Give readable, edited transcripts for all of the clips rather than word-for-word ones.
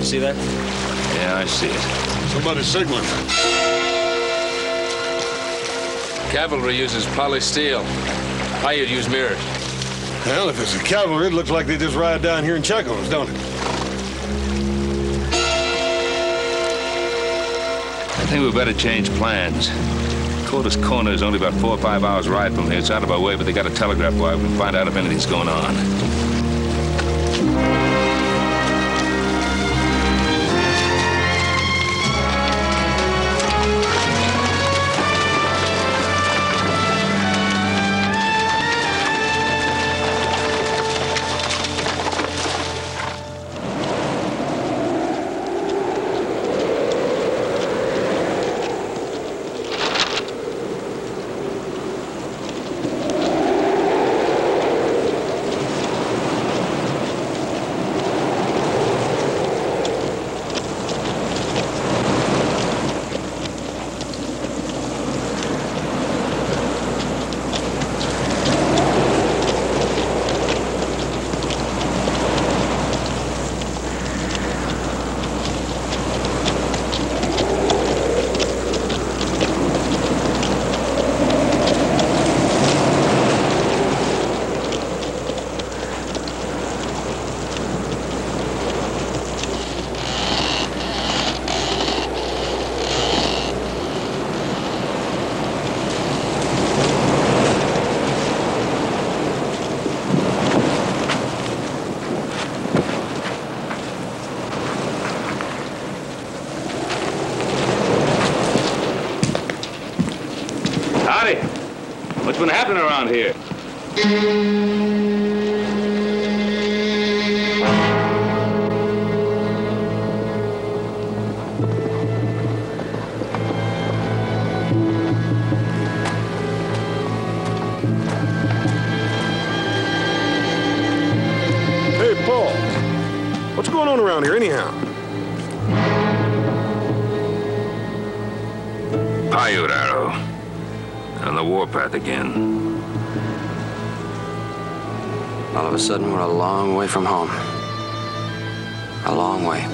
see that? Yeah, I see it. Somebody's signaling. Cavalry uses polysteel. You'd use mirrors. Well, if it's the cavalry, it looks like they just ride down here and check on us, don't it? I think we better change plans. Coldest Corner is only about 4 or 5 hours ride from here. It's out of our way, but they got a telegraph wire. We can find out if anything's going on. What's been happening around here? Hey, Paul. What's going on around here anyhow? Paiute arrow. On the warpath again. All of a sudden, we're a long way from home. A long way.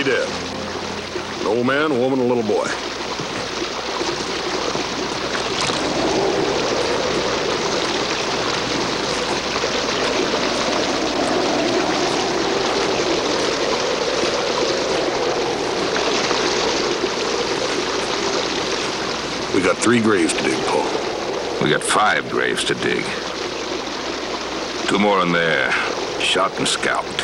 Dead. An old man, a woman, and a little boy. We got 3 graves to dig, Paul. We got 5 graves to dig. 2 more in there, shot and scalped.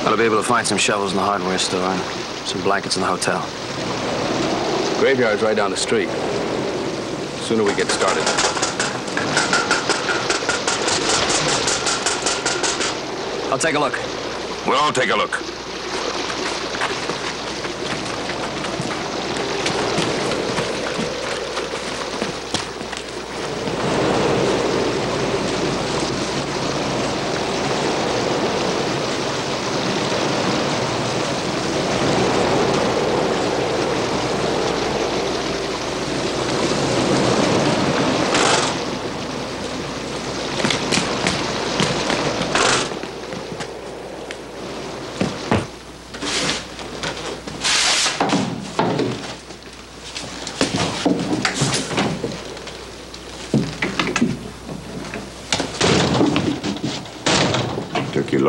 Ought to be able to find some shovels in the hardware store and some blankets in the hotel. Graveyard's right down the street. Sooner we get started. I'll take a look. We'll all take a look.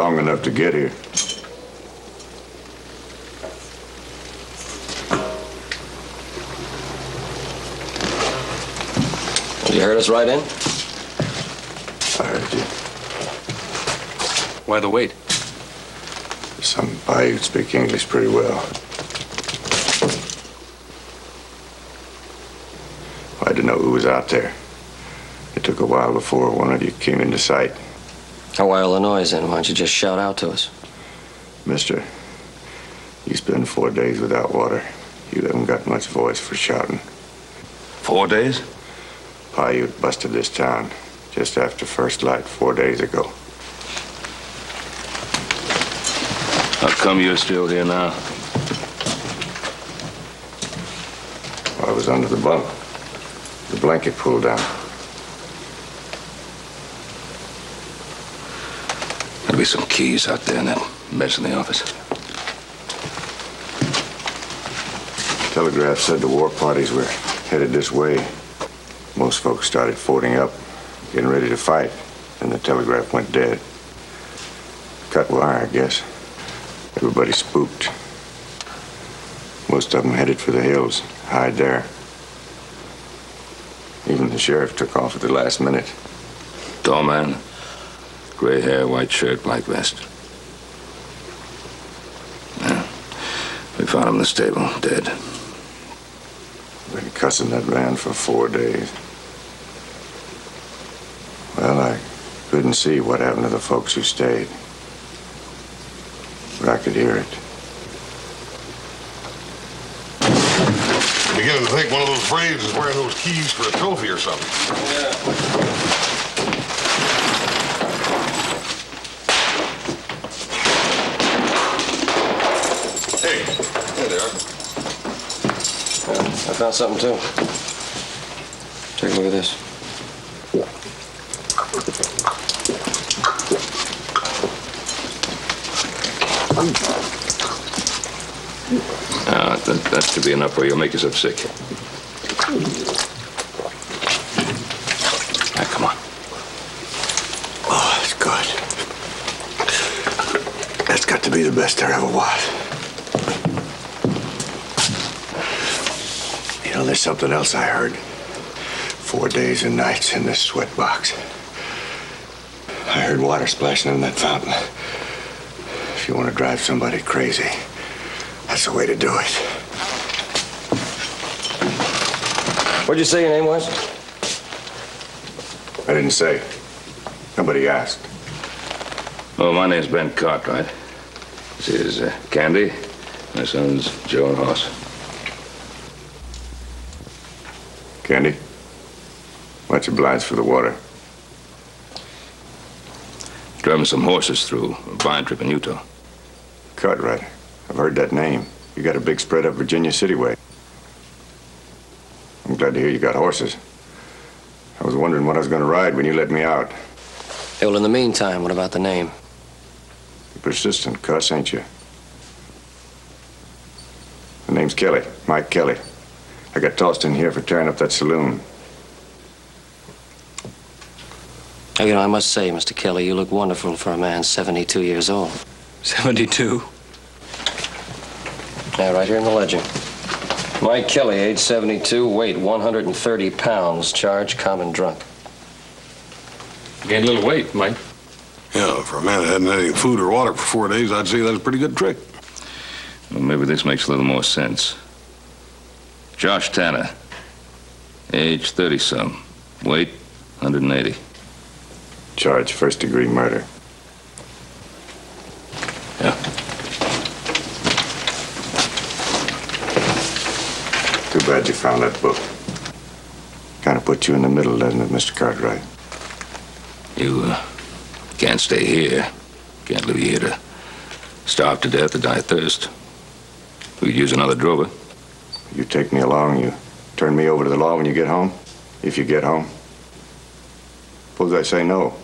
long enough to get here. You heard us right in? I heard you. Why the wait? Some guy who speak English pretty well. I had to know who was out there. It took a while before one of you came into sight. How are Illinois in? Why don't you just shout out to us? Mister, you spend 4 days without water. You haven't got much voice for shouting. 4 days? Paiute busted this town just after first light 4 days ago. How come you're still here now? I was under the bunk. The blanket pulled down. There'll be some keys out there in that mess in the office. Telegraph said the war parties were headed this way. Most folks started fording up, getting ready to fight, and the telegraph went dead. Cut wire, I guess. Everybody spooked. Most of them headed for the hills, hide there. Even the sheriff took off at the last minute. Tall man, gray hair, white shirt, black vest. Yeah. We found him in the stable, dead. Been cussing that man for 4 days. Well, I couldn't see what happened to the folks who stayed. But I could hear it. Beginning to think one of those braves is wearing those keys for a trophy or something. Yeah. Hey, there they are. I found something too. Take a look at this. That should be enough for you. You'll make yourself sick. Now, come on. Oh, that's good. That's got to be the best there ever was. You know, there's something else I heard. 4 days and nights in this sweat box. I heard water splashing in that fountain. If you want to drive somebody crazy, that's the way to do it. What'd you say your name was? I didn't say. Nobody asked. Oh, my name's Ben Cartwright. This is Candy. My son's Joe and Hoss. Candy, what's your blinds for the water? Driving some horses through a vine trip in Utah. Cartwright. I've heard that name. You got a big spread up Virginia City way. I'm glad to hear you got horses. I was wondering what I was going to ride when you let me out. Hey, well, in the meantime, what about the name? You're persistent, cuss, ain't you? The name's Kelly, Mike Kelly. I got tossed in here for tearing up that saloon. Oh, you know, I must say, Mr. Kelly, you look wonderful for a man 72 years old. 72? Yeah, right here in the ledger. Mike Kelly, age 72, weight 130 pounds, charge common drunk. Gained a little weight, Mike. Yeah, for a man that hadn't had any food or water for 4 days, I'd say that's a pretty good trick. Well, maybe this makes a little more sense. Josh Tanner, age 30-some, weight 180. Charge first-degree murder. Yeah. Too bad you found that book. Kind of put you in the middle, doesn't it, Mr. Cartwright? You can't stay here. Can't leave you here to starve to death or die of thirst. We'd use another drover. You take me along, you turn me over to the law when you get home? If you get home? Suppose I say no.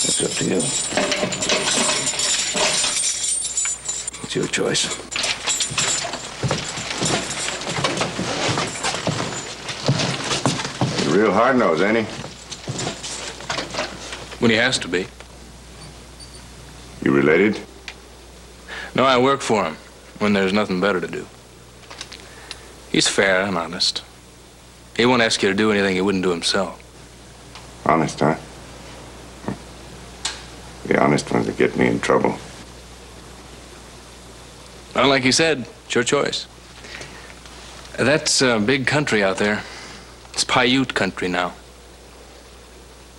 It's up to you. It's your choice. Real hard-nosed, ain't he? When he has to be. You related? No, I work for him when there's nothing better to do. He's fair and honest. He won't ask you to do anything he wouldn't do himself. Honest, huh? The honest ones that get me in trouble. Well, like you said, it's your choice. That's big country out there. It's Paiute country now.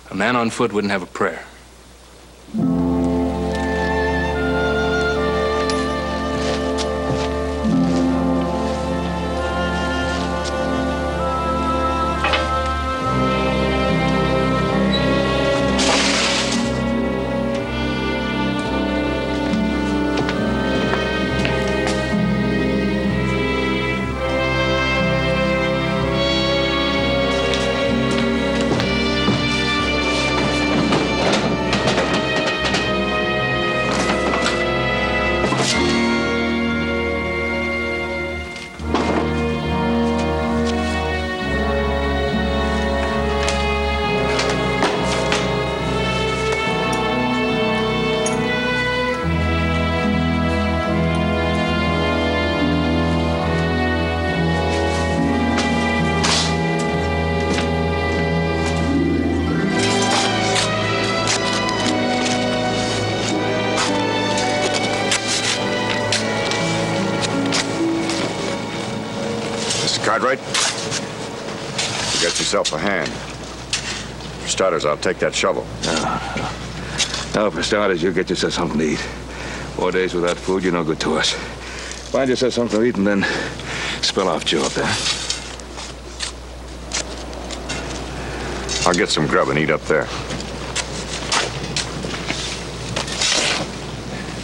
A man on foot wouldn't have a prayer. Cartwright, you got yourself a hand. For starters, I'll take that shovel. No, for starters, you get yourself something to eat. 4 days without food, you're no good to us. Find yourself something to eat and then spill off Joe up there. I'll get some grub and eat up there.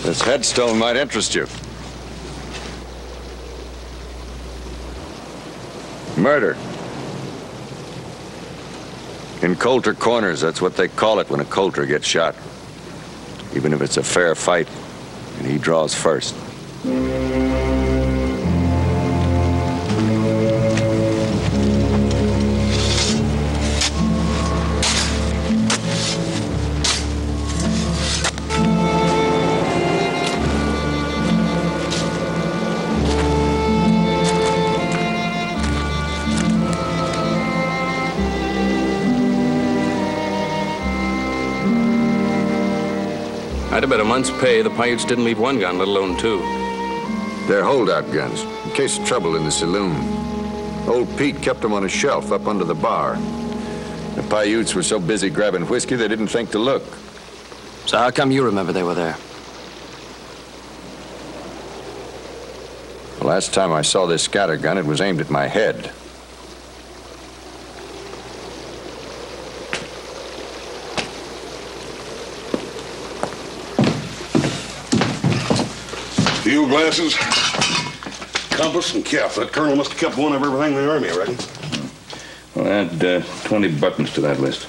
This headstone might interest you. Murder. In Coulter Corners, that's what they call it when a Coulter gets shot. Even if it's a fair fight, and he draws first. I'd bet a month's pay the Paiutes didn't leave one gun, let alone two. They're holdout guns, in case of trouble in the saloon. Old Pete kept them on a shelf up under the bar. The Paiutes were so busy grabbing whiskey, they didn't think to look. So how come you remember they were there? The last time I saw this scattergun, it was aimed at my head. Field glasses, compass, and cap. That colonel must have kept one of everything in the army, I reckon. Well, add 20 buttons to that list.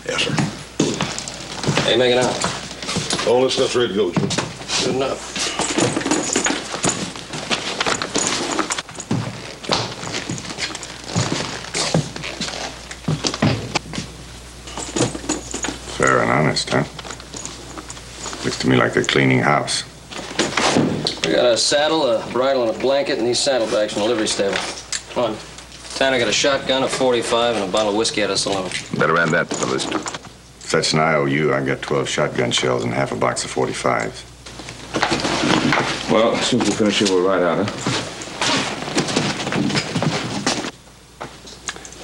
Yes, sir. How you making out? All this stuff's ready to go, Jim. Good enough. Fair and honest, huh? Looks to me like they're cleaning house. We got a saddle, a bridle, and a blanket, and these saddlebags from the livery stable. Come on. Tanner got a shotgun, a .45, and a bottle of whiskey at a saloon. Better add that to the list. If that's an IOU, I got 12 shotgun shells and half a box of .45s. Well, as soon as we finish here, we'll ride out, huh?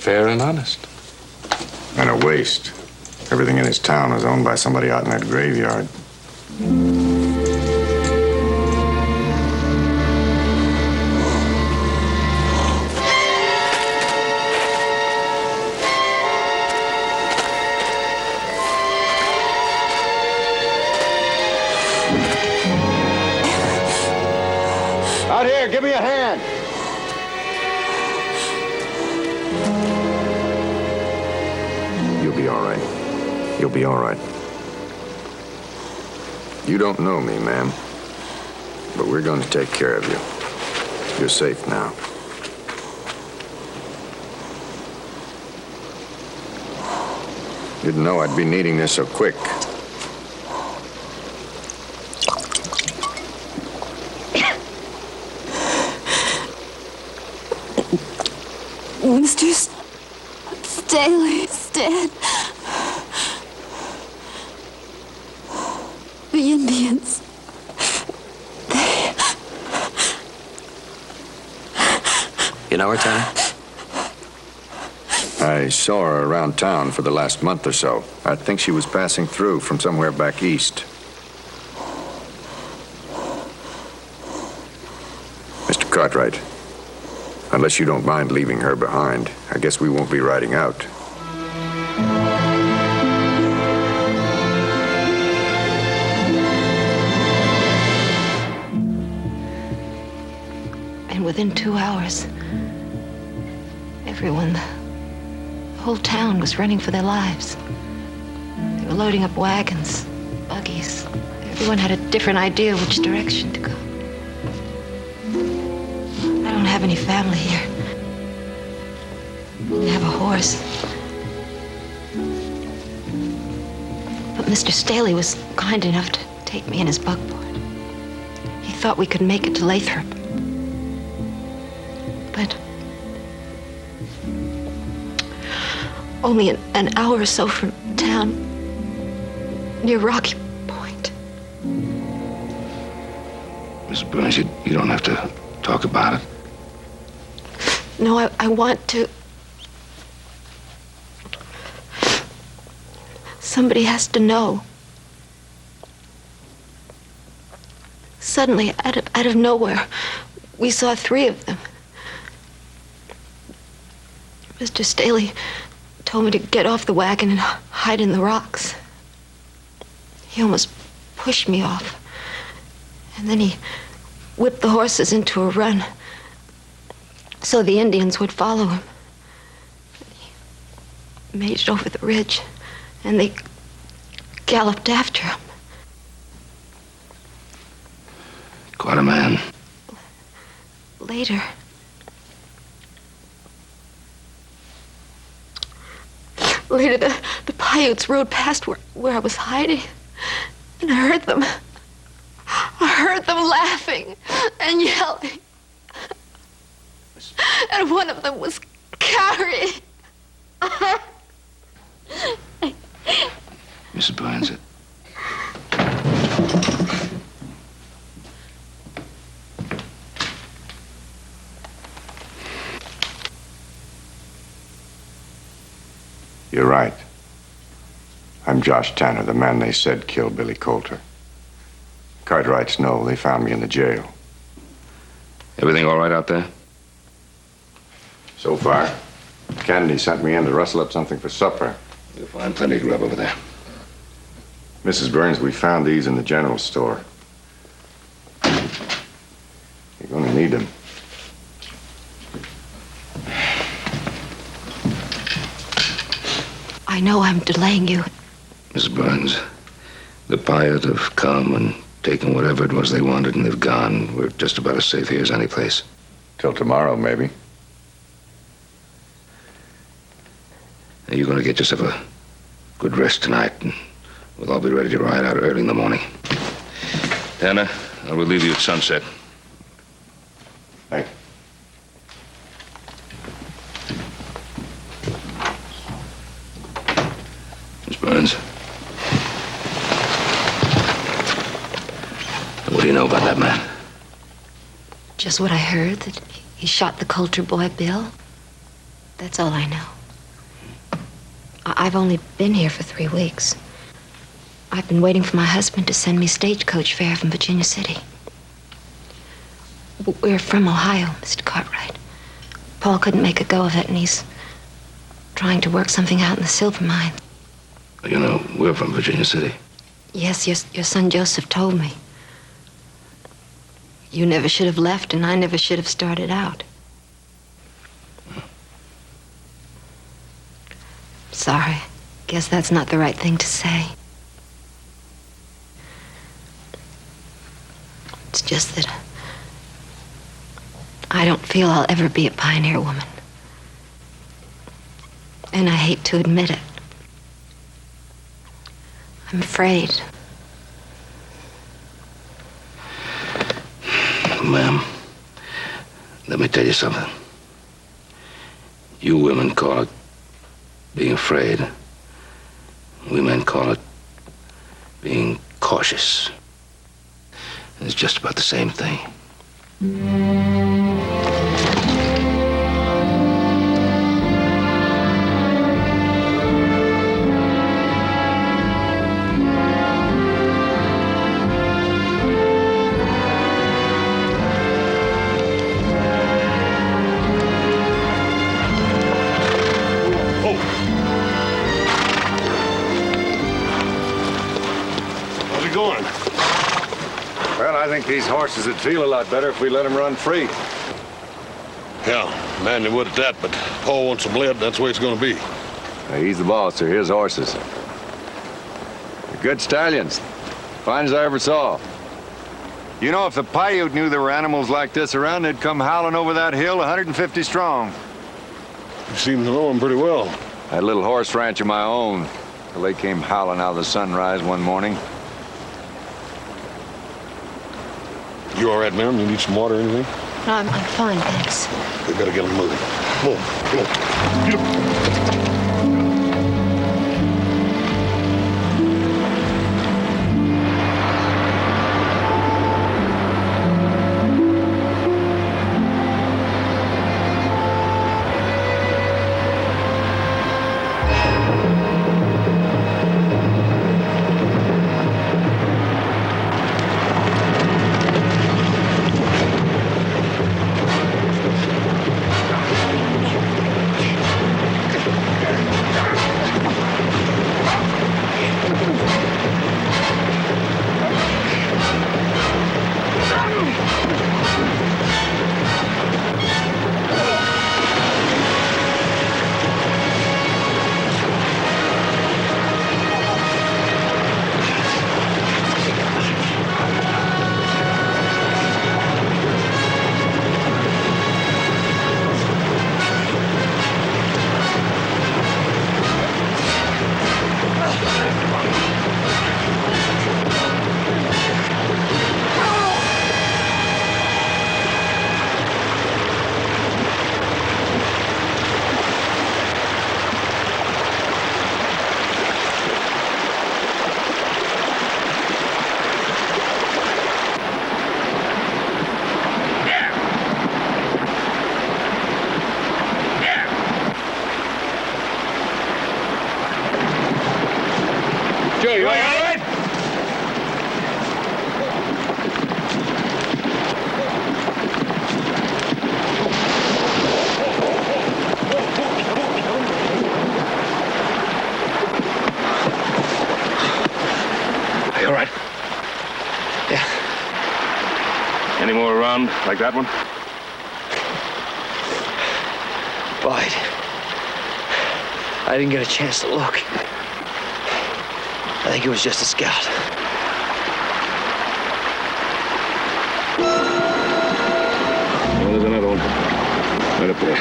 Fair and honest. And a waste. Everything in this town was owned by somebody out in that graveyard. Out here, give me a hand. You'll be all right. You'll be all right. You don't know me, ma'am, but we're going to take care of you. You're safe now. Didn't know I'd be needing this so quick. Mr. Staley's dead. The Indians. You know her, Tanner? I saw her around town for the last month or so. I think she was passing through from somewhere back east. Mr. Cartwright, unless you don't mind leaving her behind, I guess we won't be riding out. And within 2 hours, everyone, the whole town was running for their lives. They were loading up wagons, buggies. Everyone had a different idea which direction to go. I don't have any family here. I have a horse. But Mr. Staley was kind enough to take me in his buckboard. He thought we could make it to Lathrop. But only an hour or so from town, near Rocky Point. Mrs. Burns, you don't have to talk about it. No, I want to. Somebody has to know. Suddenly, out of nowhere, we saw 3 of them. Mr. Staley told me to get off the wagon and hide in the rocks. He almost pushed me off. And then he whipped the horses into a run so the Indians would follow him. He made it over the ridge, and they galloped after him. Quite a man. Later, the Paiutes rode past where I was hiding, and I heard them laughing and yelling. And one of them was Carrie. Mrs. Burns, You're right. I'm Josh Tanner, the man they said killed Billy Coulter. Cartwrights know they found me in the jail. everything all right out there? So far, Kennedy sent me in to rustle up something for supper. You'll find plenty of grub over there. Mrs. Burns, we found these in the general store. You're going to need them. I know I'm delaying you. Mrs. Burns, the Paiutes have come and taken whatever it was they wanted, and they've gone. We're just about as safe here as any place. Till tomorrow, maybe. And you're going to get yourself a good rest tonight, and we'll all be ready to ride out early in the morning. Tanner, I will leave you at sunset. Thank you. Miss Burns. What do you know about that man? Just what I heard, that he shot the Coulter boy, Bill. That's all I know. I've only been here for 3 weeks. I've been waiting for my husband to send me stagecoach fare from Virginia City. We're from Ohio, Mr. Cartwright. Paul couldn't make a go of it, and he's trying to work something out in the silver mine. You know, we're from Virginia City. Yes, your son Joseph told me. You never should have left, and I never should have started out. Sorry. Guess that's not the right thing to say. It's just that I don't feel I'll ever be a pioneer woman. And I hate to admit it. I'm afraid. Ma'am, let me tell you something. You women call it being afraid. We men call it being cautious. It's just about the same thing. How's it going? Well, I think these horses would feel a lot better if we let them run free. Yeah, man, they would at that, but Paul wants some lead. That's the way it's going to be. He's the boss. They're his horses. They're good stallions. Fine as I ever saw. You know, if the Paiute knew there were animals like this around, they'd come howling over that hill 150 strong. You seem to know him pretty well. I had a little horse ranch of my own till they came howling out of the sunrise one morning. You all right, ma'am? You need some water or anything? No, I'm fine, thanks. We better get him moving. Come on, come on. Get him. Joe, you all right? Are you all right? Yeah. Any more around like that one? Boyd, I didn't get a chance to look. I think it was just a scout. Oh, there's another one. Right up there.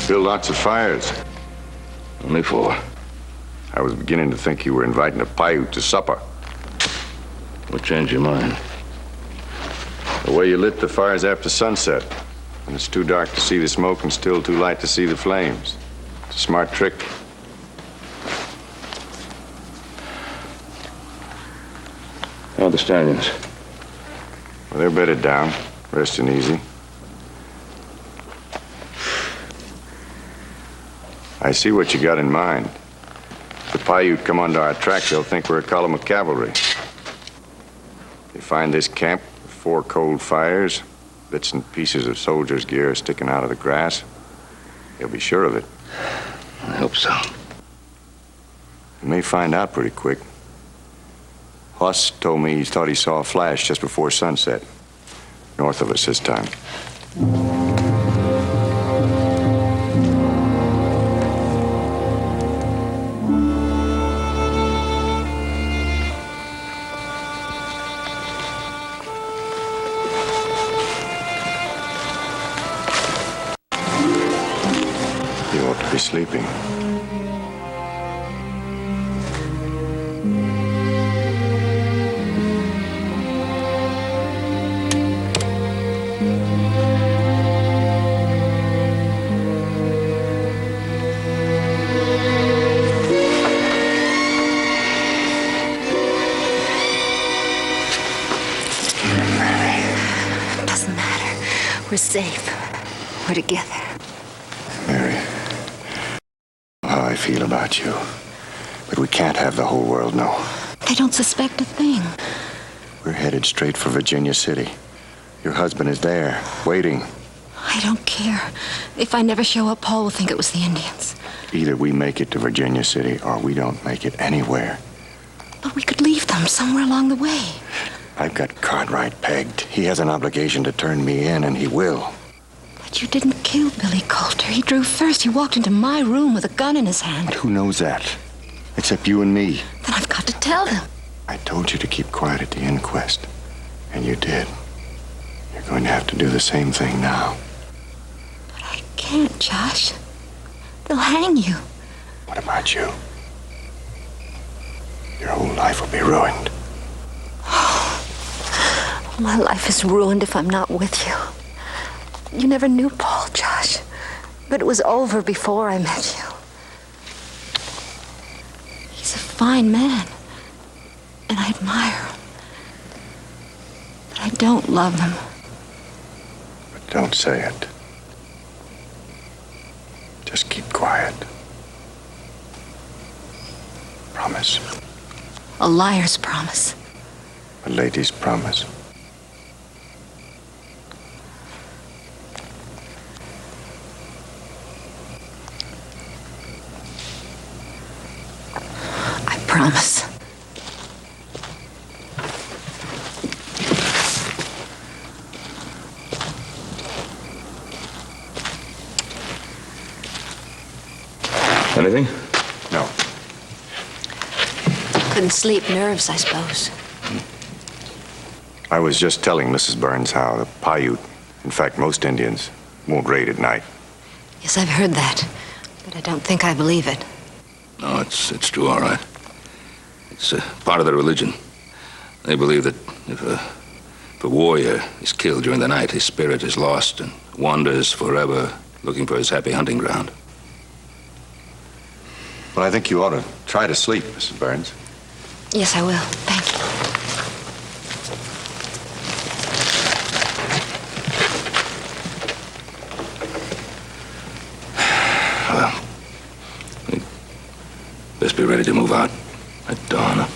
Build lots of fires. Only 4. I was beginning to think you were inviting a Paiute to supper. What changed your mind? The way you lit the fires after sunset. When it's too dark to see the smoke and still too light to see the flames. It's a smart trick. How are the stallions? Well, they're bedded down, resting easy. I see what you got in mind. If the Paiute come onto our track, they'll think we're a column of cavalry. They find this camp with 4 cold fires, bits and pieces of soldiers' gear sticking out of the grass. They'll be sure of it. I hope so. They may find out pretty quick. Hoss told me he thought he saw a flash just before sunset. North of us this time. You ought to be sleeping. Doesn't matter. We're safe. We're together. Mary, how I feel about you. But we can't have the whole world know. They don't suspect a thing. We're headed straight for Virginia City. Your husband is there, waiting. I don't care. If I never show up, Paul will think it was the Indians. Either we make it to Virginia City or we don't make it anywhere. But we could leave them somewhere along the way. I've got Cartwright pegged. He has an obligation to turn me in, and he will. But you didn't kill Billy Coulter. He drew first. He walked into my room with a gun in his hand. But who knows that? Except you and me. Then I've got to tell them. I told you to keep quiet at the inquest, and you did. You're going to have to do the same thing now. But I can't, Josh. They'll hang you. What about you? Your whole life will be ruined. My life is ruined if I'm not with you. You never knew Paul, Josh. But it was over before I met you. He's a fine man. And I admire him. But I don't love him. But don't say it. Just keep quiet. Promise. A liar's promise. A lady's promise. I promise. Anything? No. Couldn't sleep. Nerves, I suppose. I was just telling Mrs. Burns how the Paiute, in fact, most Indians, won't raid at night. Yes, I've heard that. But I don't think I believe it. No, it's true, all right. It's part of their religion. They believe that if a warrior is killed during the night, his spirit is lost and wanders forever looking for his happy hunting ground. Well, I think you ought to try to sleep, Mrs. Burns. Yes, I will. Thank you. Well, we'd best be ready to move out at dawn.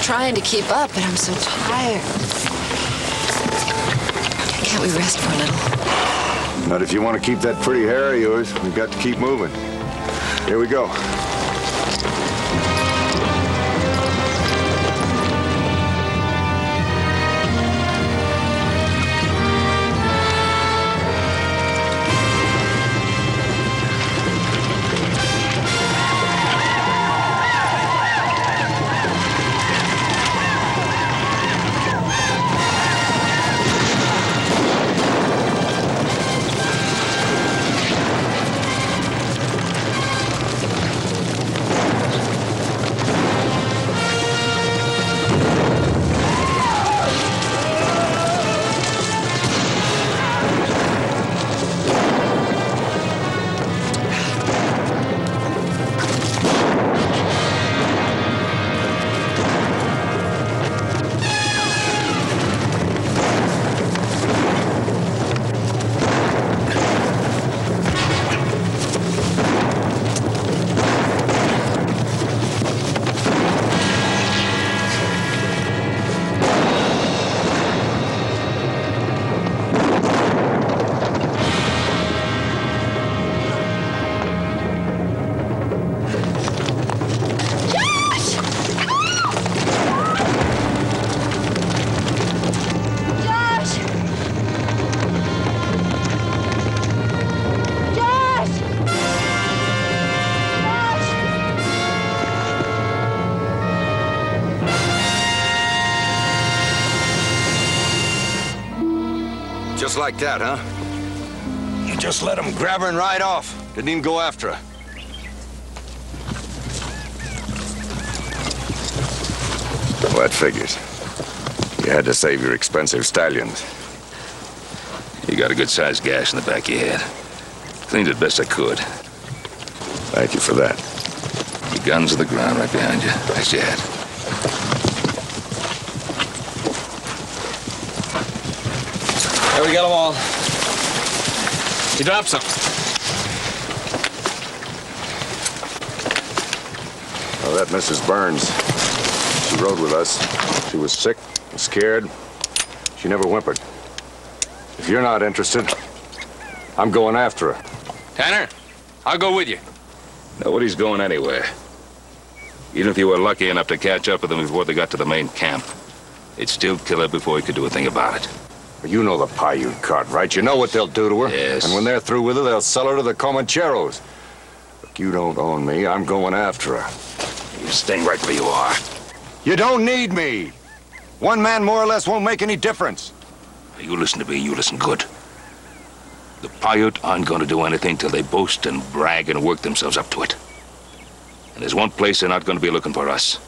trying to keep up, but I'm so tired. Can't we rest for a little? Not if you want to keep that pretty hair of yours. We've got to keep moving. Here we go. Just like that, huh? You just let him grab her and ride off. Didn't even go after her. Well, that figures. You had to save your expensive stallions. You got a good-sized gash in the back of your head. Cleaned it best I could. Thank you for that. Your gun's on the ground right behind you. Next to your head. There, we got them all. He dropped some. Well, that Mrs. Burns, she rode with us. She was sick and scared. She never whimpered. If you're not interested, I'm going after her. Tanner, I'll go with you. Nobody's going anywhere. Even if you were lucky enough to catch up with them before they got to the main camp, they'd still kill her before you could do a thing about it. You know the Paiute cart, right? You know what they'll do to her. Yes. And when they're through with her, they'll sell her to the Comancheros. Look, you don't own me. I'm going after her. You're staying right where you are. You don't need me. One man more or less won't make any difference. You listen to me, you listen good. The Paiute aren't going to do anything till they boast and brag and work themselves up to it. And there's one place they're not going to be looking for us.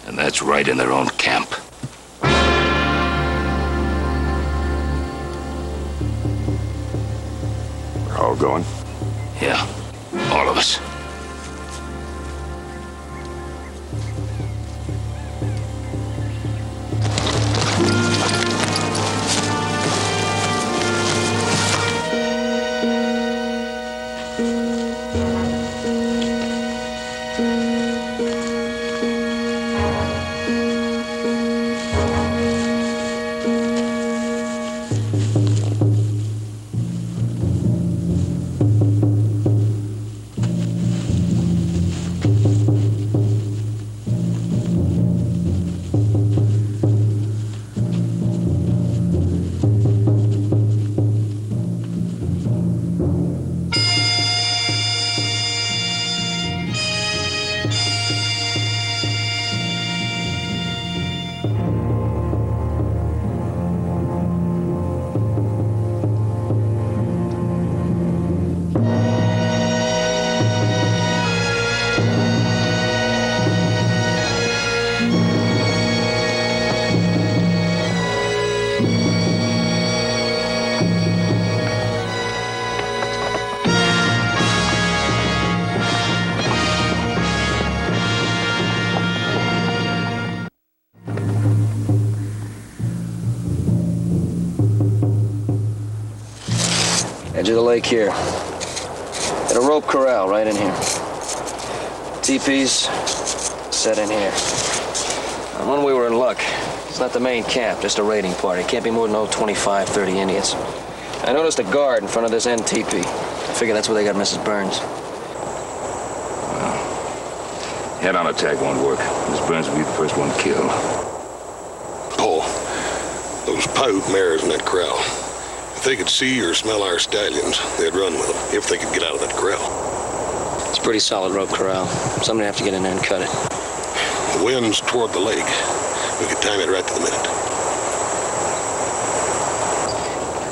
And that's right in their own camp. We're all going. Yeah, all of us. Edge of the lake here. Got a rope corral right in here. Teepees set in here. When we were in luck. It's not the main camp, just a raiding party. Can't be more than 25, 30 Indians. I noticed a guard in front of this end teepee. I figure that's where they got Mrs. Burns. Head-on attack won't work. Miss Burns will be the first one killed. Paul, those Paiute mares in that corral. If they could see or smell our stallions, they'd run with them, if they could get out of that corral. It's a pretty solid rope corral. Somebody have to get in there and cut it. The wind's toward the lake. We could time it right to the minute.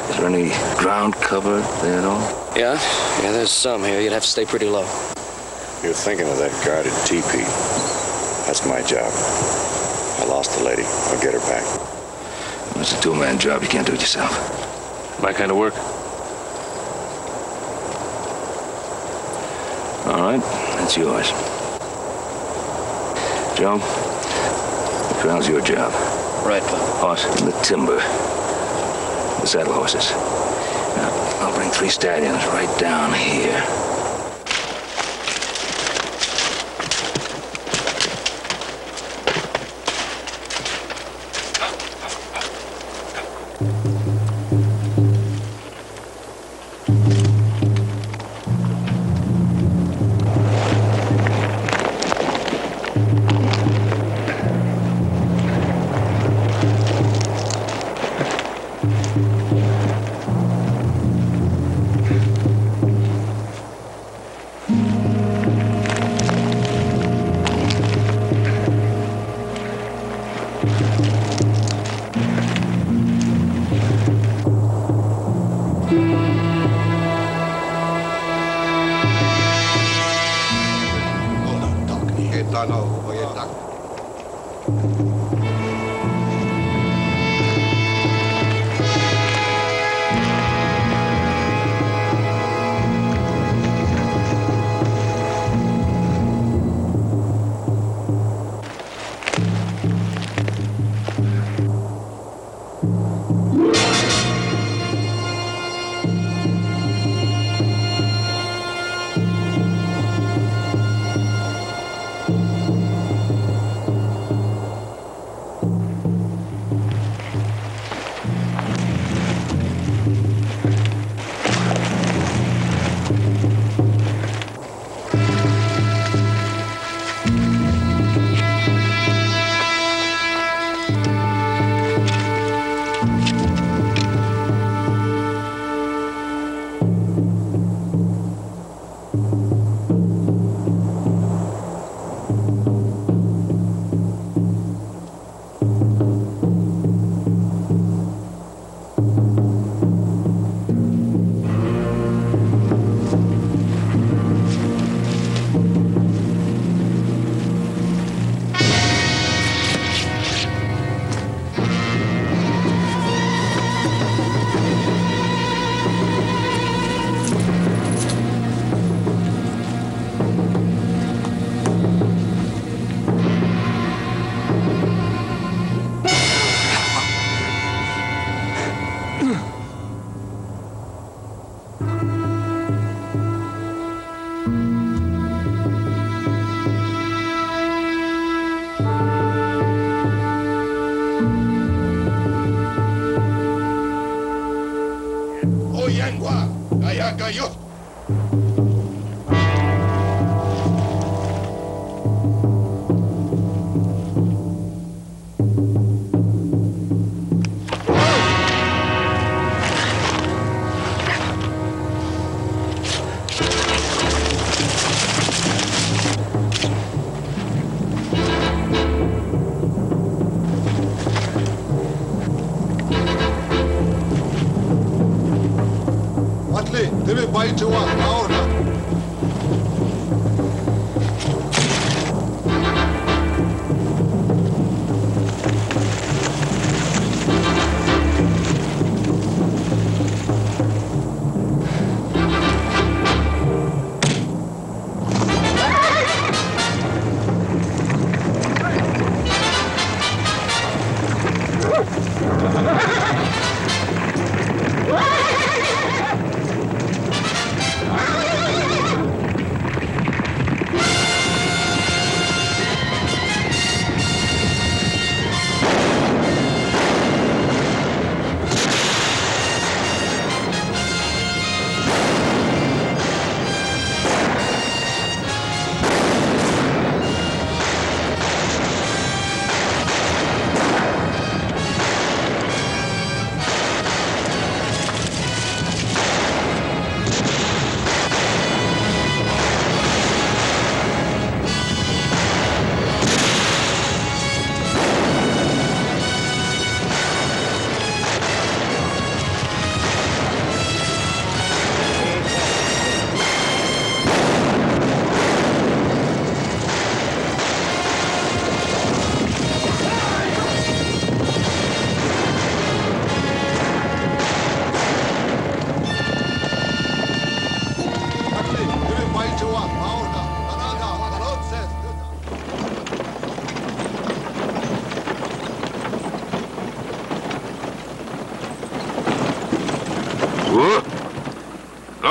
Is there any ground cover there at all? Yeah, there's some here. You'd have to stay pretty low. You're thinking of that guarded teepee. That's my job. I lost the lady. I'll get her back. It's a two-man job. You can't do it yourself. My kind of work. All right, that's yours. Joe, the corral's your job. Right, Pop. Horse in the timber. The saddle horses. Now, I'll bring 3 stallions right down here.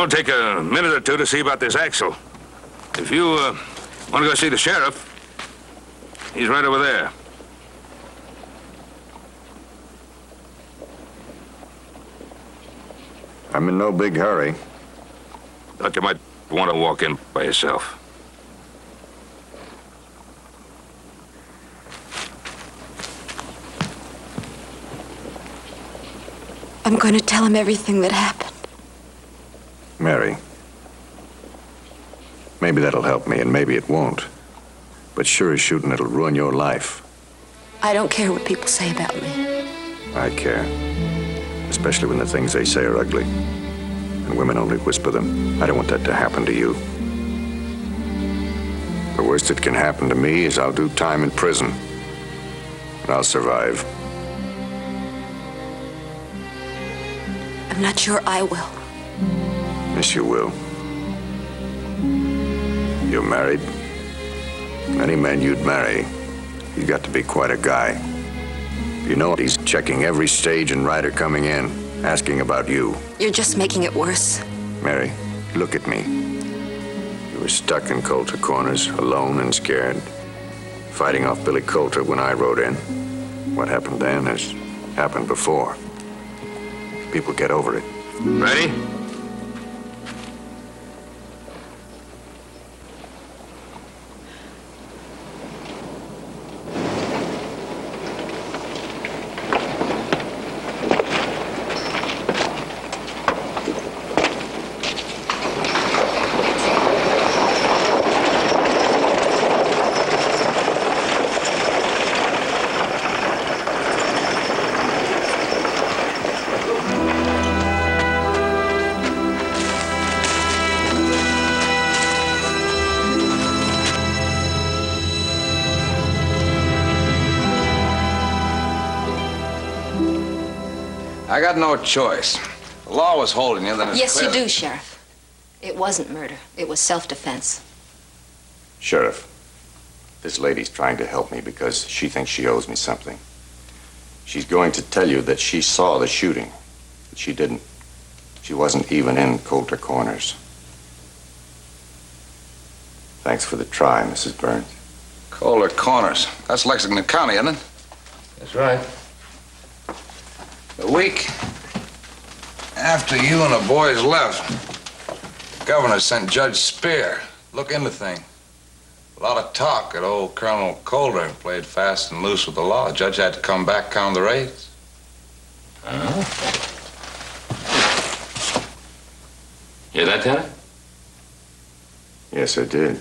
I'll take a minute or two to see about this Axel. If you want to go see the sheriff, he's right over there. I'm in no big hurry. Thought you might want to walk in by yourself. I'm going to tell him everything that happened. Mary, maybe that'll help me, and maybe it won't. But sure as shooting, it'll ruin your life. I don't care what people say about me. I care. Especially when the things they say are ugly. And women only whisper them. I don't want that to happen to you. The worst that can happen to me is I'll do time in prison. And I'll survive. I'm not sure I will. Yes, you will. You're married. Any man you'd marry, you got to be quite a guy. You know he's checking every stage and rider coming in, asking about you. You're just making it worse. Mary, look at me. You were stuck in Coulter Corners, alone and scared, fighting off Billy Coulter when I rode in. What happened then has happened before. People get over it. Ready? I got no choice. The law was holding you, then it's Yes, clear. you do, Sheriff. It wasn't murder. It was self-defense. Sheriff, this lady's trying to help me because she thinks she owes me something. She's going to tell you that she saw the shooting, but she didn't. She wasn't even in Coulter Corners. Thanks for the try, Mrs. Burns. Coulter Corners. That's Lexington County, isn't it? That's right. The week after you and the boys left, the governor sent Judge Spear. Look into things. A lot of talk that old Colonel Coulter played fast and loose with the law. The judge had to come back, count the raids. Hear that, Tanner? Yes, I did.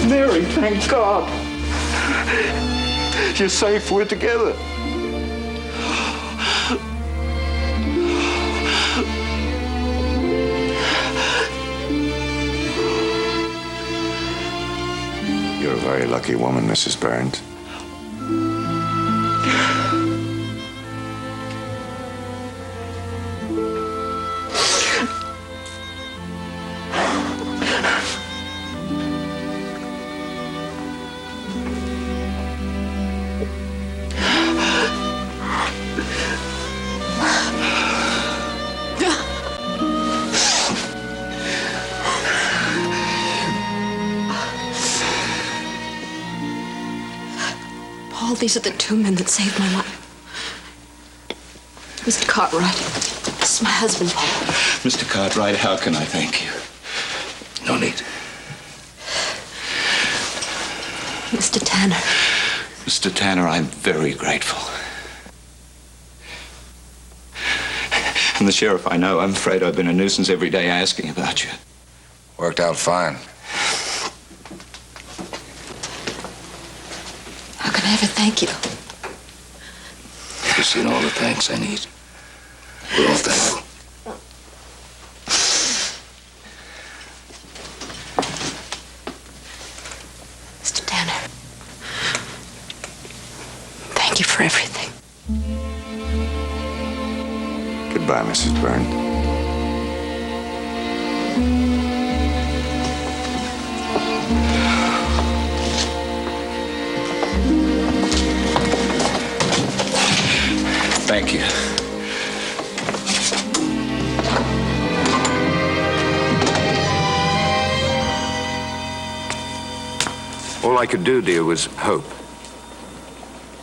Mary, thank God. You're safe. We're together. You're a very lucky woman, Mrs. Burns. Paul, these are the two men that saved my life. Mr. Cartwright, this is my husband, Paul. Mr. Cartwright, how can I thank you? No need. Mr. Tanner. Mr. Tanner, I'm very grateful. And the sheriff, I know. I'm afraid I've been a nuisance every day asking about you. Worked out fine. How can I ever thank you? You've seen all the thanks I need. We're all thankful. Mr. Tanner. Thank you for everything. Goodbye, Mrs. Burns. Thank you. All I could do, dear, was hope.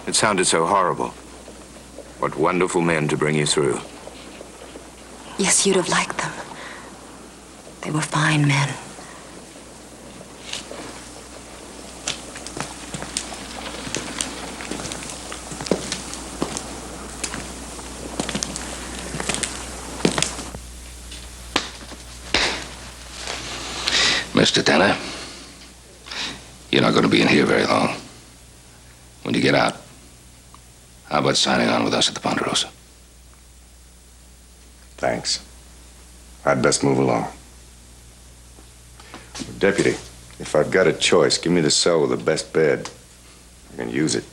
It sounded so horrible. What wonderful men to bring you through. Yes, you'd have liked them. They were fine men. Mr. Tanner, you're not going to be in here very long. When you get out, how about signing on with us at the Ponderosa? Thanks. I'd best move along. Deputy, if I've got a choice, give me the cell with the best bed. I can use it.